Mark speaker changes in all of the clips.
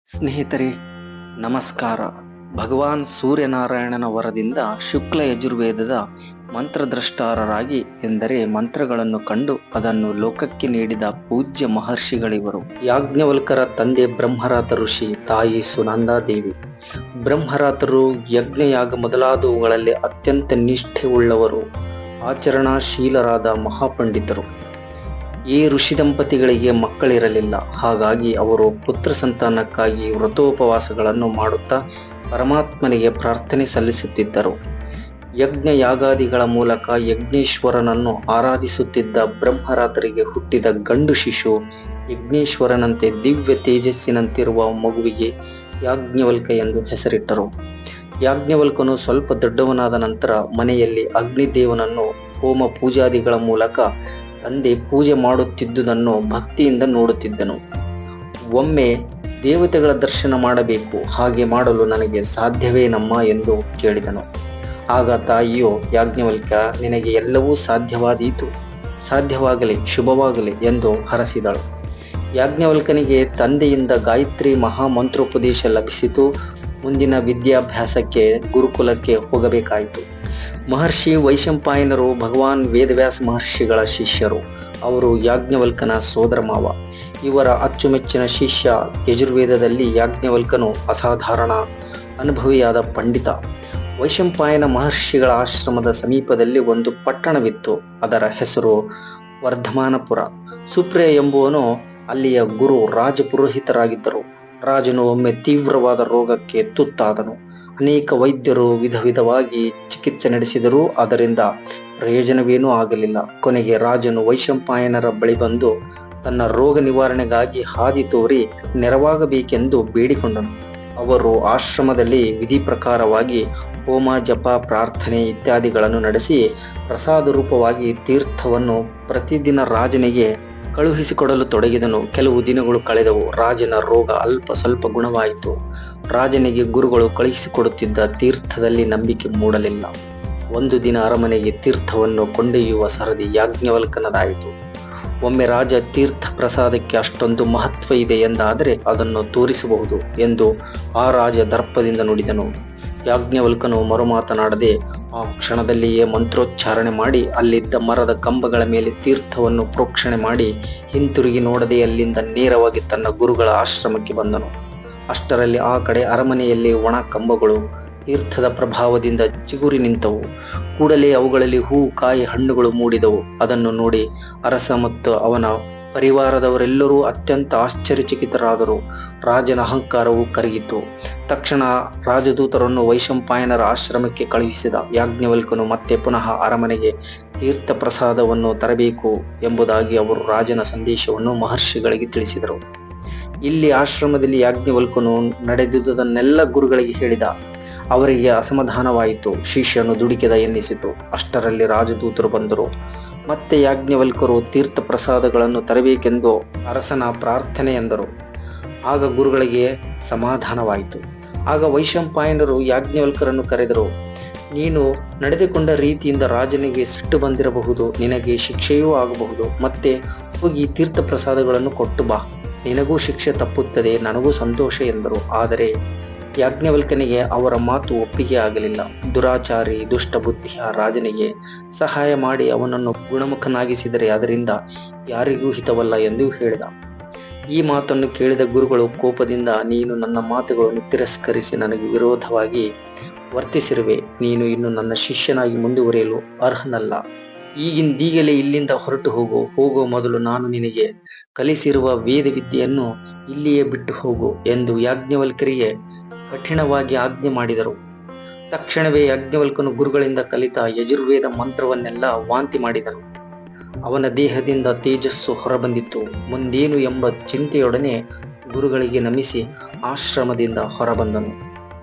Speaker 1: ಸ್ನೇಹಿತರೆ, ನಮಸ್ಕಾರ. ಭಗವಾನ್ ಸೂರ್ಯನಾರಾಯಣನ ವರದಿಂದ ಶುಕ್ಲ ಯಜುರ್ವೇದದ ಮಂತ್ರದ್ರಷ್ಟಾರರಾಗಿ ಎಂದರೆ ಮಂತ್ರಗಳನ್ನು ಕಂಡು ಅದನ್ನು ಲೋಕಕ್ಕೆ ನೀಡಿದ ಪೂಜ್ಯ ಮಹರ್ಷಿಗಳಿವರು. ಯಾಜ್ಞವಲ್ಕರ ತಂದೆ ಬ್ರಹ್ಮರಾತ ಋಷಿ, ತಾಯಿ ಸುನಂದಾದೇವಿ. ಬ್ರಹ್ಮರಾತರು ಯಜ್ಞಯಾಗ ಮೊದಲಾದವುಗಳಲ್ಲಿ ಅತ್ಯಂತ ನಿಷ್ಠೆಯುಳ್ಳವರು, ಆಚರಣಾಶೀಲರಾದ ಮಹಾಪಂಡಿತರು. ಈ ಋಷಿ ದಂಪತಿಗಳಿಗೆ ಮಕ್ಕಳಿರಲಿಲ್ಲ. ಹಾಗಾಗಿ ಅವರು ಪುತ್ರ ಸಂತಾನಕ್ಕಾಗಿ ವ್ರತೋಪವಾಸಗಳನ್ನು ಮಾಡುತ್ತಾ ಪರಮಾತ್ಮನಿಗೆ ಪ್ರಾರ್ಥನೆ ಸಲ್ಲಿಸುತ್ತಿದ್ದರು. ಯಜ್ಞ ಯಾಗಾದಿಗಳ ಮೂಲಕ ಯಜ್ಞೇಶ್ವರನನ್ನು ಆರಾಧಿಸುತ್ತಿದ್ದ ಬ್ರಹ್ಮರಾತರಿಗೆ ಹುಟ್ಟಿದ ಗಂಡು ಶಿಶು ಯಜ್ಞೇಶ್ವರನಂತೆ ದಿವ್ಯ ತೇಜಸ್ಸಿನಂತಿರುವ ಮಗುವಿಗೆ ಯಾಜ್ಞವಲ್ಕ ಎಂದು ಹೆಸರಿಟ್ಟರು. ಯಾಜ್ಞವಲ್ಕನು ಸ್ವಲ್ಪ ದೊಡ್ಡವನಾದ ನಂತರ ಮನೆಯಲ್ಲಿ ಅಗ್ನಿದೇವನನ್ನು ಹೋಮ ಪೂಜಾದಿಗಳ ಮೂಲಕ ತಂದೆ ಪೂಜೆ ಮಾಡುತ್ತಿದ್ದುದನ್ನು ಭಕ್ತಿಯಿಂದ ನೋಡುತ್ತಿದ್ದನು. ಒಮ್ಮೆ ದೇವತೆಗಳ ದರ್ಶನ ಮಾಡಬೇಕು, ಹಾಗೆ ಮಾಡಲು ನನಗೆ ಸಾಧ್ಯವೇನಮ್ಮ ಎಂದು ಕೇಳಿದನು. ಆಗ ತಾಯಿಯು, ಯಾಜ್ಞವಲ್ಕ, ನಿನಗೆ ಎಲ್ಲವೂ ಸಾಧ್ಯವಾಗಲಿ, ಶುಭವಾಗಲಿ ಎಂದು ಹರಸಿದಳು. ಯಾಜ್ಞವಲ್ಕನಿಗೆ ತಂದೆಯಿಂದ ಗಾಯತ್ರಿ ಮಹಾಮಂತ್ರೋಪದೇಶ ಲಭಿಸಿತು. ಮುಂದಿನ ವಿದ್ಯಾಭ್ಯಾಸಕ್ಕೆ ಗುರುಕುಲಕ್ಕೆ ಹೋಗಬೇಕಾಯಿತು. ಮಹರ್ಷಿ ವೈಶಂಪಾಯನರು ಭಗವಾನ್ ವೇದವ್ಯಾಸ ಮಹರ್ಷಿಗಳ ಶಿಷ್ಯರು. ಅವರು ಯಾಜ್ಞವಲ್ಕನ ಸೋದರ ಮಾವ. ಇವರ ಅಚ್ಚುಮೆಚ್ಚಿನ ಶಿಷ್ಯ. ಯಜುರ್ವೇದದಲ್ಲಿ ಯಾಜ್ಞವಲ್ಕನು ಅಸಾಧಾರಣ ಅನುಭವಿಯಾದ ಪಂಡಿತ. ವೈಶಂಪಾಯನ ಮಹರ್ಷಿಗಳ ಆಶ್ರಮದ ಸಮೀಪದಲ್ಲಿ ಒಂದು ಪಟ್ಟಣವಿತ್ತು. ಅದರ ಹೆಸರು ವರ್ಧಮಾನಪುರ. ಸುಪ್ರಿಯ ಎಂಬುವನು ಅಲ್ಲಿಯ ಗುರು ರಾಜಪುರೋಹಿತರಾಗಿದ್ದರು. ರಾಜನು ಒಮ್ಮೆ ತೀವ್ರವಾದ ರೋಗಕ್ಕೆ ತುತ್ತಾದನು. ಅನೇಕ ವೈದ್ಯರು ವಿಧವಾಗಿ ಚಿಕಿತ್ಸೆ ನಡೆಸಿದರೂ ಅದರಿಂದ ಪ್ರಯೋಜನವೇನೂ ಆಗಲಿಲ್ಲ. ಕೊನೆಗೆ ರಾಜನು ವೈಶಂಪಾಯನರ ಬಳಿ ಬಂದು ತನ್ನ ರೋಗ ನಿವಾರಣೆಗಾಗಿ ಹಾದಿ ತೋರಿ ನೆರವಾಗಬೇಕೆಂದು ಬೇಡಿಕೊಂಡನು. ಅವರು ಆಶ್ರಮದಲ್ಲಿ ವಿಧಿ ಪ್ರಕಾರವಾಗಿ ಹೋಮ, ಜಪ, ಪ್ರಾರ್ಥನೆ ಇತ್ಯಾದಿಗಳನ್ನು ನಡೆಸಿ ಪ್ರಸಾದ ರೂಪವಾಗಿ ತೀರ್ಥವನ್ನು ಪ್ರತಿದಿನ ರಾಜನಿಗೆ ಕಳುಹಿಸಿಕೊಡಲು ತೊಡಗಿದನು. ಕೆಲವು ದಿನಗಳು ಕಳೆದವು. ರಾಜನ ರೋಗ ಅಲ್ಪ ಸ್ವಲ್ಪ ಗುಣವಾಯಿತು. ರಾಜನಿಗೆ ಗುರುಗಳು ಕಳುಹಿಸಿಕೊಡುತ್ತಿದ್ದ ತೀರ್ಥದಲ್ಲಿ ನಂಬಿಕೆ ಮೂಡಲಿಲ್ಲ. ಒಂದು ದಿನ ಅರಮನೆಗೆ ತೀರ್ಥವನ್ನು ಕೊಂಡೊಯ್ಯುವ ಸರದಿ ಯಾಜ್ಞವಲ್ಕನದಾಯಿತು. ಒಮ್ಮೆ ರಾಜ ತೀರ್ಥ ಪ್ರಸಾದಕ್ಕೆ ಅಷ್ಟೊಂದು ಮಹತ್ವ ಇದೆ ಎಂದಾದರೆ ಅದನ್ನು ತೋರಿಸಬಹುದು ಎಂದು ಆ ರಾಜ ದರ್ಪದಿಂದ ನುಡಿದನು. ಯಾಜ್ಞವಲ್ಕನು ಮರುಮಾತನಾಡದೆ ಆ ಕ್ಷಣದಲ್ಲಿಯೇ ಮಂತ್ರೋಚ್ಚಾರಣೆ ಮಾಡಿ ಅಲ್ಲಿದ್ದ ಮರದ ಕಂಬಗಳ ಮೇಲೆ ತೀರ್ಥವನ್ನು ಪ್ರೋಕ್ಷಣೆ ಮಾಡಿ ಹಿಂತಿರುಗಿ ನೋಡದೆ ಅಲ್ಲಿಂದ ನೇರವಾಗಿ ತನ್ನ ಗುರುಗಳ ಆಶ್ರಮಕ್ಕೆ ಬಂದನು. ಅಷ್ಟರಲ್ಲಿ ಆ ಕಡೆ ಅರಮನೆಯಲ್ಲಿ ಒಣ ಕಂಬಗಳು ತೀರ್ಥದ ಪ್ರಭಾವದಿಂದ ಚಿಗುರಿ ನಿಂತವು. ಕೂಡಲೇ ಅವುಗಳಲ್ಲಿ ಹೂ, ಕಾಯಿ, ಹಣ್ಣುಗಳು ಮೂಡಿದವು. ಅದನ್ನು ನೋಡಿ ಅರಸ ಮತ್ತು ಅವನ ಪರಿವಾರದವರೆಲ್ಲರೂ ಅತ್ಯಂತ ಆಶ್ಚರ್ಯಚಕಿತರಾದರು. ರಾಜನ ಅಹಂಕಾರವು ಕರಗಿತು. ತಕ್ಷಣ ರಾಜದೂತರನ್ನು ವೈಶಂಪಾಯನರ ಆಶ್ರಮಕ್ಕೆ ಕಳುಹಿಸಿದ. ಯಾಜ್ಞವಲ್ಕನು ಮತ್ತೆ ಪುನಃ ಅರಮನೆಗೆ ತೀರ್ಥ ಪ್ರಸಾದವನ್ನು ತರಬೇಕು ಎಂಬುದಾಗಿ ಅವರು ರಾಜನ ಸಂದೇಶವನ್ನು ಮಹರ್ಷಿಗಳಿಗೆ ತಿಳಿಸಿದರು. ಇಲ್ಲಿ ಆಶ್ರಮದಲ್ಲಿ ಯಾಜ್ಞವಲ್ಕನು ನಡೆದುದನ್ನೆಲ್ಲ ಗುರುಗಳಿಗೆ ಹೇಳಿದ. ಅವರಿಗೆ ಅಸಮಾಧಾನವಾಯಿತು. ಶಿಷ್ಯನು ದುಡುಕಿದ ಎನ್ನಿಸಿತು. ಅಷ್ಟರಲ್ಲಿ ರಾಜದೂತರು ಬಂದರು. ಮತ್ತೆ ಯಾಜ್ಞವಲ್ಕರು ತೀರ್ಥ ಪ್ರಸಾದಗಳನ್ನು ತರಬೇಕೆಂದು ಅರಸನ ಪ್ರಾರ್ಥನೆ ಎಂದರು. ಆಗ ಗುರುಗಳಿಗೆ ಸಮಾಧಾನವಾಯಿತು. ಆಗ ವೈಶಂಪಾಯನರು ಯಾಜ್ಞವಲ್ಕರನ್ನು ಕರೆದರು. ನೀನು ನಡೆದುಕೊಂಡ ರೀತಿಯಿಂದ ರಾಜನಿಗೆ ಸಿಟ್ಟು ಬಂದಿರಬಹುದು, ನಿನಗೆ ಶಿಕ್ಷೆಯೂ ಆಗಬಹುದು. ಮತ್ತೆ ಹೋಗಿ ತೀರ್ಥ ಪ್ರಸಾದಗಳನ್ನು ಕೊಟ್ಟು ಬಾ, ನಿನಗೂ ಶಿಕ್ಷೆ ತಪ್ಪುತ್ತದೆ, ನನಗೂ ಸಂತೋಷ ಎಂದರು. ಆದರೆ ಯಾಜ್ಞವಲ್ಕನಿಗೆ ಅವರ ಮಾತು ಒಪ್ಪಿಗೆ ಆಗಲಿಲ್ಲ. ದುರಾಚಾರಿ, ದುಷ್ಟಬುದ್ಧಿಯ ರಾಜನಿಗೆ ಸಹಾಯ ಮಾಡಿ ಅವನನ್ನು ಗುಣಮುಖನಾಗಿಸಿದರೆ ಅದರಿಂದ ಯಾರಿಗೂ ಹಿತವಲ್ಲ ಎಂದು ಹೇಳಿದ. ಈ ಮಾತನ್ನು ಕೇಳಿದ ಗುರುಗಳು ಕೋಪದಿಂದ, ನೀನು ನನ್ನ ಮಾತುಗಳನ್ನು ತಿರಸ್ಕರಿಸಿ ನನಗೆ ವಿರೋಧವಾಗಿ ವರ್ತಿಸಿರುವೆ. ನೀನು ಇನ್ನು ನನ್ನ ಶಿಷ್ಯನಾಗಿ ಮುಂದುವರಿಯಲು ಅರ್ಹನಲ್ಲ. ಈಗಿಂದೀಗಲೇ ಇಲ್ಲಿಂದ ಹೊರಟು ಹೋಗುವ ಮೊದಲು ನಾನು ನಿನಗೆ ಕಲಿಸಿರುವ ವೇದವಿದ್ಯೆಯನ್ನು ಇಲ್ಲಿಯೇ ಬಿಟ್ಟು ಹೋಗು ಎಂದು ಯಾಜ್ಞವಲ್ಕರಿಗೆ ಕಠಿಣವಾಗಿ ಆಜ್ಞೆ ಮಾಡಿದರು. ತಕ್ಷಣವೇ ಯಾಜ್ಞವಲ್ಕನು ಗುರುಗಳಿಂದ ಕಲಿತ ಯಜುರ್ವೇದ ಮಂತ್ರವನ್ನೆಲ್ಲ ವಾಂತಿ ಮಾಡಿದನು. ಅವನ ದೇಹದಿಂದ ತೇಜಸ್ಸು ಹೊರಬಂದಿತ್ತು. ಮುಂದೇನು ಎಂಬ ಚಿಂತೆಯೊಡನೆ ಗುರುಗಳಿಗೆ ನಮಿಸಿ ಆಶ್ರಮದಿಂದ ಹೊರಬಂದನು.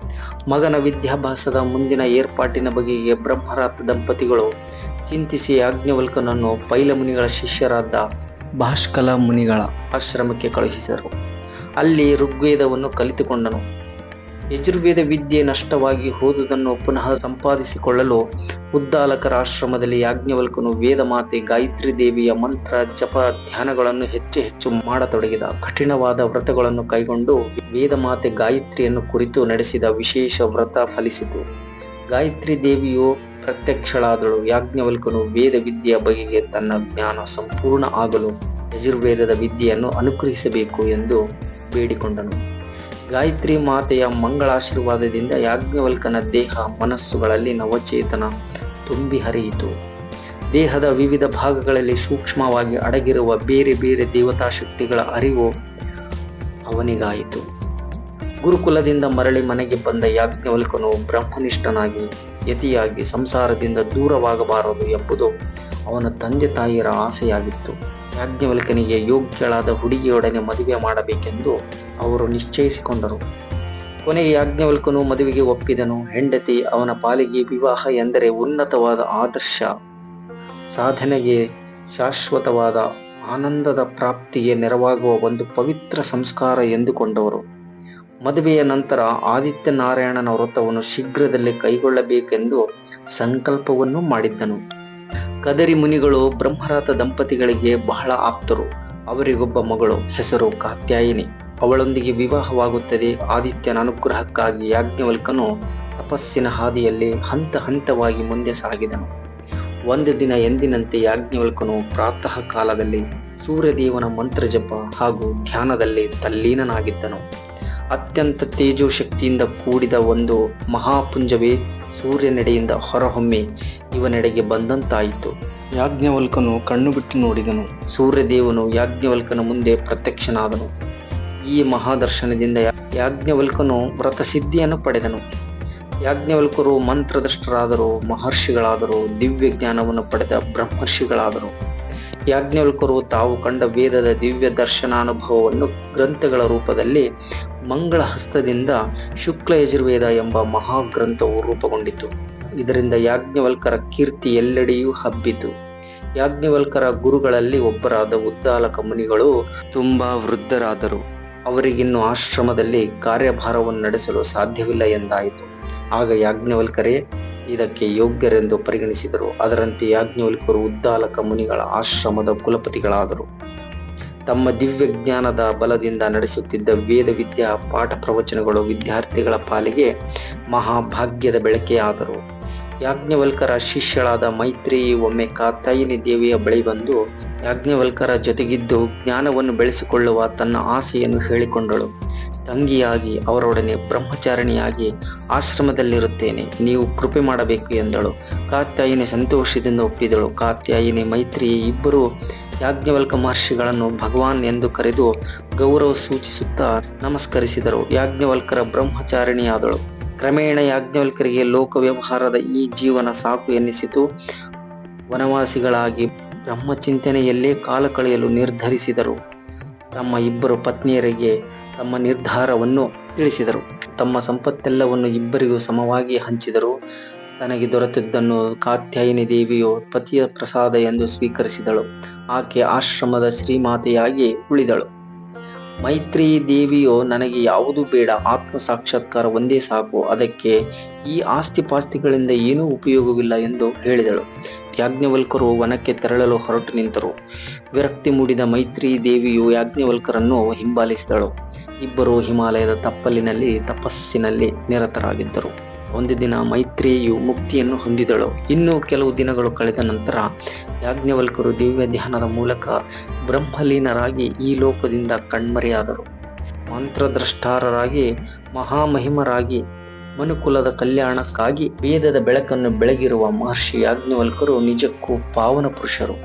Speaker 1: ಮಗನ ವಿದ್ಯಾಭ್ಯಾಸದ ಮುಂದಿನ ಏರ್ಪಾಟಿನ ಬಗೆಗೆ ಬ್ರಹ್ಮರಾತ ದಂಪತಿಗಳು ಚಿಂತಿಸಿ ಯಾಜ್ಞವಲ್ಕನನ್ನು ಪೈಲಮುನಿಗಳ ಶಿಷ್ಯರಾದ ಭಾಷ್ಕಲ ಮುನಿಗಳ ಆಶ್ರಮಕ್ಕೆ ಕಳುಹಿಸಿದರು. ಅಲ್ಲಿ ಋಗ್ವೇದವನ್ನು ಕಲಿತುಕೊಂಡನು. ಯಜುರ್ವೇದ ವಿದ್ಯೆ ನಷ್ಟವಾಗಿ ಹೋದುದನ್ನು ಪುನಃ ಸಂಪಾದಿಸಿಕೊಳ್ಳಲು ಉದ್ದಾಲಕರ ಆಶ್ರಮದಲ್ಲಿ ಯಾಜ್ಞವಲ್ಕನು ವೇದ ಮಾತೆ ಗಾಯತ್ರಿ ದೇವಿಯ ಮಂತ್ರ ಜಪ ಧ್ಯಾನಗಳನ್ನು ಹೆಚ್ಚು ಮಾಡತೊಡಗಿದ. ಕಠಿಣವಾದ ವ್ರತಗಳನ್ನು ಕೈಗೊಂಡು ವೇದ ಮಾತೆ ಗಾಯತ್ರಿಯನ್ನು ಕುರಿತು ನಡೆಸಿದ ವಿಶೇಷ ವ್ರತ ಫಲಿಸಿತು. ಗಾಯತ್ರಿ ದೇವಿಯು ಪ್ರತ್ಯಕ್ಷಳಾದಳು. ಯಾಜ್ಞವಲ್ಕನು ವೇದ ವಿದ್ಯೆಯ ಬಗೆಗೆ ತನ್ನ ಜ್ಞಾನ ಸಂಪೂರ್ಣ ಆಗಲು ಯಜುರ್ವೇದದ ವಿದ್ಯೆಯನ್ನು ಅನುಗ್ರಹಿಸಬೇಕು ಎಂದು ಬೇಡಿಕೊಂಡನು. ಗಾಯತ್ರಿ ಮಾತೆಯ ಮಂಗಳಾಶೀರ್ವಾದದಿಂದ ಯಾಜ್ಞವಲ್ಕನ ದೇಹ ಮನಸ್ಸುಗಳಲ್ಲಿ ನವಚೇತನ ತುಂಬಿ ಹರಿಯಿತು. ದೇಹದ ವಿವಿಧ ಭಾಗಗಳಲ್ಲಿ ಸೂಕ್ಷ್ಮವಾಗಿ ಅಡಗಿರುವ ಬೇರೆ ಬೇರೆ ದೇವತಾ ಶಕ್ತಿಗಳ ಅರಿವು ಅವನಿಗಾಯಿತು. ಗುರುಕುಲದಿಂದ ಮರಳಿ ಮನೆಗೆ ಬಂದ ಯಾಜ್ಞವಲ್ಕನು ಬ್ರಹ್ಮನಿಷ್ಠನಾಗಿ ಯತಿಯಾಗಿ ಸಂಸಾರದಿಂದ ದೂರವಾಗಬಾರದು ಎಂಬುದು ಅವನ ತಂದೆ ತಾಯಿಯರ ಆಸೆಯಾಗಿತ್ತು. ಯಾಜ್ಞವಲ್ಕನಿಗೆ ಯೋಗ್ಯಳಾದ ಹುಡುಗಿಯೊಡನೆ ಮದುವೆ ಮಾಡಬೇಕೆಂದು ಅವರು ನಿಶ್ಚಯಿಸಿಕೊಂಡರು. ಕೊನೆಗೆ ಯಾಜ್ಞವಲ್ಕನು ಮದುವೆಗೆ ಒಪ್ಪಿದನು. ಹೆಂಡತಿ ಅವನ ಪಾಲಿಗೆ ವಿವಾಹ ಎಂದರೆ ಉನ್ನತವಾದ ಆದರ್ಶ ಸಾಧನೆಗೆ, ಶಾಶ್ವತವಾದ ಆನಂದದ ಪ್ರಾಪ್ತಿಗೆ ನೆರವಾಗುವ ಒಂದು ಪವಿತ್ರ ಸಂಸ್ಕಾರ ಎಂದುಕೊಂಡವರು. ಮದುವೆಯ ನಂತರ ಆದಿತ್ಯನಾರಾಯಣನ ವ್ರತವನ್ನು ಶೀಘ್ರದಲ್ಲೇ ಕೈಗೊಳ್ಳಬೇಕೆಂದು ಸಂಕಲ್ಪವನ್ನು ಮಾಡಿದ್ದನು. ಕದರಿ ಮುನಿಗಳು ಬ್ರಹ್ಮರಾತ ದಂಪತಿಗಳಿಗೆ ಬಹಳ ಆಪ್ತರು. ಅವರಿಗೊಬ್ಬ ಮಗಳು, ಹೆಸರು ಕಾತ್ಯಾಯಿನಿ. ಅವಳೊಂದಿಗೆ ವಿವಾಹವಾಗುತ್ತದೆ. ಆದಿತ್ಯನ ಅನುಗ್ರಹಕ್ಕಾಗಿ ಯಾಜ್ಞವಲ್ಕನು ತಪಸ್ಸಿನ ಹಾದಿಯಲ್ಲಿ ಹಂತ ಹಂತವಾಗಿ ಮುಂದೆ ಸಾಗಿದನು. ಒಂದು ದಿನ ಎಂದಿನಂತೆ ಯಾಜ್ಞವಲ್ಕನು ಪ್ರಾತಃ ಕಾಲದಲ್ಲಿ ಸೂರ್ಯದೇವನ ಮಂತ್ರಜಪ ಹಾಗೂ ಧ್ಯಾನದಲ್ಲಿ ತಲ್ಲೀನನಾಗಿದ್ದನು. ಅತ್ಯಂತ ತೇಜೋಶಕ್ತಿಯಿಂದ ಕೂಡಿದ ಒಂದು ಮಹಾಪುಂಜವೇ ಸೂರ್ಯನೆಡೆಯಿಂದ ಹೊರಹೊಮ್ಮೆ ಇವನೆಡೆಗೆ ಬಂದಂತಾಯಿತು. ಯಾಜ್ಞವಲ್ಕನು ಕಣ್ಣು ಬಿಟ್ಟು ನೋಡಿದನು. ಸೂರ್ಯದೇವನು ಯಾಜ್ಞವಲ್ಕನ ಮುಂದೆ ಪ್ರತ್ಯಕ್ಷನಾದನು. ಈ ಮಹಾದರ್ಶನದಿಂದ ಯಾಜ್ಞವಲ್ಕನು ವ್ರತಸಿದ್ಧಿಯನ್ನು ಪಡೆದನು. ಯಾಜ್ಞವಲ್ಕರು ಮಂತ್ರದಷ್ಟರಾದರು, ಮಹರ್ಷಿಗಳಾದರು, ದಿವ್ಯ ಜ್ಞಾನವನ್ನು ಪಡೆದ ಬ್ರಹ್ಮರ್ಷಿಗಳಾದರು. ಯಾಜ್ಞವಲ್ಕರು ತಾವು ಕಂಡ ವೇದದ ದಿವ್ಯ ದರ್ಶನಾನುಭವವನ್ನು ಗ್ರಂಥಗಳ ರೂಪದಲ್ಲಿ ಮಂಗಳ ಹಸ್ತದಿಂದ ಶುಕ್ಲ ಯಜುರ್ವೇದ ಎಂಬ ಮಹಾಗ್ರಂಥವು ರೂಪುಗೊಂಡಿತು. ಇದರಿಂದ ಯಾಜ್ಞವಲ್ಕರ ಕೀರ್ತಿ ಎಲ್ಲೆಡೆಯೂ ಹಬ್ಬಿತು. ಯಾಜ್ಞವಲ್ಕರ ಗುರುಗಳಲ್ಲಿ ಒಬ್ಬರಾದ ಉದ್ದಾಲಕ ಮುನಿಗಳು ತುಂಬಾ ವೃದ್ಧರಾದರು. ಅವರಿಗಿನ್ನು ಆಶ್ರಮದಲ್ಲಿ ಕಾರ್ಯಭಾರವನ್ನು ನಡೆಸಲು ಸಾಧ್ಯವಿಲ್ಲ ಎಂದಾಯಿತು. ಆಗ ಯಾಜ್ಞವಲ್ಕರೇ ಇದಕ್ಕೆ ಯೋಗ್ಯರೆಂದು ಪರಿಗಣಿಸಿದರು. ಅದರಂತೆ ಯಾಜ್ಞವಲ್ಕರು ಉದ್ದಾಲಕ ಮುನಿಗಳ ಆಶ್ರಮದ ಕುಲಪತಿಗಳಾದರು. ತಮ್ಮ ದಿವ್ಯ ಜ್ಞಾನದ ಬಲದಿಂದ ನಡೆಸುತ್ತಿದ್ದ ವೇದ ವಿದ್ಯಾ ಪಾಠ ಪ್ರವಚನಗಳು ವಿದ್ಯಾರ್ಥಿಗಳ ಪಾಲಿಗೆ ಮಹಾಭಾಗ್ಯದ ಬೆಳಕೆಯಾದರು. ಯಾಜ್ಞವಲ್ಕರ ಶಿಷ್ಯಳಾದ ಮೈತ್ರೇಯಿ ಒಮ್ಮೆ ಕಾತ್ಯಾಯಿನಿ ದೇವಿಯ ಬಳಿ ಬಂದು ಯಾಜ್ಞವಲ್ಕರ ಜೊತೆಗಿದ್ದು ಜ್ಞಾನವನ್ನು ಬೆಳೆಸಿಕೊಳ್ಳುವ ತನ್ನ ಆಸೆಯನ್ನು ಹೇಳಿಕೊಂಡಳು. ತಂಗಿಯಾಗಿ ಅವರೊಡನೆ ಬ್ರಹ್ಮಚಾರಿಣಿಯಾಗಿ ಆಶ್ರಮದಲ್ಲಿರುತ್ತೇನೆ, ನೀವು ಕೃಪೆ ಮಾಡಬೇಕು ಎಂದಳು. ಕಾತ್ಯಾಯಿನಿ ಸಂತೋಷದಿಂದ ಒಪ್ಪಿದಳು. ಕಾತ್ಯಾಯಿನಿ ಮೈತ್ರೇಯಿ ಇಬ್ಬರು ಯಾಜ್ಞವಲ್ಕ ಮಹರ್ಷಿಗಳನ್ನು ಭಗವಾನ್ ಎಂದು ಕರೆದು ಗೌರವ ಸೂಚಿಸುತ್ತಾ ನಮಸ್ಕರಿಸಿದರು. ಯಾಜ್ಞವಲ್ಕರ ಬ್ರಹ್ಮಚಾರಿಣಿಯಾದಳು. ಕ್ರಮೇಣ ಯಾಜ್ಞವಲ್ಕರಿಗೆ ಲೋಕ ವ್ಯವಹಾರದ ಈ ಜೀವನ ಸಾಕು ಎನ್ನಿಸಿತು. ವನವಾಸಿಗಳಾಗಿ ಬ್ರಹ್ಮಚಿಂತನೆಯಲ್ಲೇ ಕಾಲ ಕಳೆಯಲು ನಿರ್ಧರಿಸಿದರು. ತಮ್ಮ ಇಬ್ಬರು ಪತ್ನಿಯರಿಗೆ ತಮ್ಮ ನಿರ್ಧಾರವನ್ನು ತಿಳಿಸಿದರು. ತಮ್ಮ ಸಂಪತ್ತೆಲ್ಲವನ್ನು ಇಬ್ಬರಿಗೂ ಸಮವಾಗಿ ಹಂಚಿದರು. ತನಗೆ ದೊರೆತಿದ್ದನ್ನು ಕಾತ್ಯಾಯಿನಿ ದೇವಿಯು ಪತಿಯ ಪ್ರಸಾದ ಎಂದು ಸ್ವೀಕರಿಸಿದಳು. ಆಕೆ ಆಶ್ರಮದ ಶ್ರೀಮಾತೆಯಾಗಿ ಉಳಿದಳು. ಮೈತ್ರೇಯಿ ದೇವಿಯು ನನಗೆ ಯಾವುದೂ ಬೇಡ, ಆತ್ಮ ಸಾಕ್ಷಾತ್ಕಾರ ಒಂದೇ ಸಾಕು, ಅದಕ್ಕೆ ಈ ಆಸ್ತಿಪಾಸ್ತಿಗಳಿಂದ ಏನೂ ಉಪಯೋಗವಿಲ್ಲ ಎಂದು ಹೇಳಿದಳು. ಯಾಜ್ಞವಲ್ಕರು ವನಕ್ಕೆ ತೆರಳಲು ಹೊರಟು ನಿಂತರು. ವಿರಕ್ತಿ ಮೂಡಿದ ಮೈತ್ರೇಯಿ ದೇವಿಯು ಯಾಜ್ಞವಲ್ಕರನ್ನು ಹಿಂಬಾಲಿಸಿದಳು. ಇಬ್ಬರು ಹಿಮಾಲಯದ ತಪ್ಪಲಿನಲ್ಲಿ ತಪಸ್ಸಿನಲ್ಲಿ ನಿರತರಾಗಿದ್ದರು. ಒಂದು ದಿನ ಮೈತ್ರೇಯಿಯು ಮುಕ್ತಿಯನ್ನು ಹೊಂದಿದಳು. ಇನ್ನು ಕೆಲವು ದಿನಗಳು ಕಳೆದ ನಂತರ ಯಾಜ್ಞವಲ್ಕರು ದಿವ್ಯ ಧ್ಯಾನದ ಮೂಲಕ ಬ್ರಹ್ಮಲೀನರಾಗಿ ಈ ಲೋಕದಿಂದ ಕಣ್ಮರೆಯಾದರು. ಮಂತ್ರದ್ರಷ್ಟಾರರಾಗಿ ಮಹಾಮಹಿಮರಾಗಿ ಮನುಕುಲದ ಕಲ್ಯಾಣಕ್ಕಾಗಿ ವೇದದ ಬೆಳಕನ್ನು ಬೆಳಗಿರುವ ಮಹರ್ಷಿ ಯಾಜ್ಞವಲ್ಕರು ನಿಜಕ್ಕೂ ಪಾವನ ಪುರುಷರು,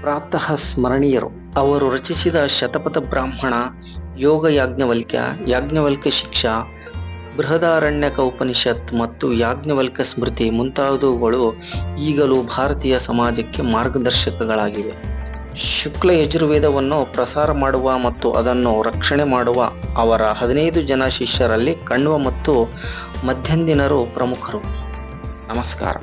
Speaker 1: ಪ್ರಾತಃ ಸ್ಮರಣೀಯರು. ಅವರು ರಚಿಸಿದ ಶತಪಥ ಬ್ರಾಹ್ಮಣ, ಯೋಗ ಯಾಜ್ಞವಲ್ಕ್ಯ, ಯಾಜ್ಞವಲ್ಕ್ಯ ಶಿಕ್ಷಾ, ಬೃಹದಾರಣ್ಯಕ ಉಪನಿಷತ್ ಮತ್ತು ಯಾಜ್ಞವಲ್ಕ ಸ್ಮೃತಿ ಮುಂತಾದವುಗಳು ಈಗಲೂ ಭಾರತೀಯ ಸಮಾಜಕ್ಕೆ ಮಾರ್ಗದರ್ಶಕಗಳಾಗಿವೆ. ಶುಕ್ಲ ಯಜುರ್ವೇದವನ್ನು ಪ್ರಸಾರ ಮಾಡುವ ಮತ್ತು ಅದನ್ನು ರಕ್ಷಣೆ ಮಾಡುವ ಅವರ 15 ಜನ ಶಿಷ್ಯರಲ್ಲಿ ಕಣ್ವ ಮತ್ತು ಮಧ್ಯಂದಿನರು ಪ್ರಮುಖರು. ನಮಸ್ಕಾರ.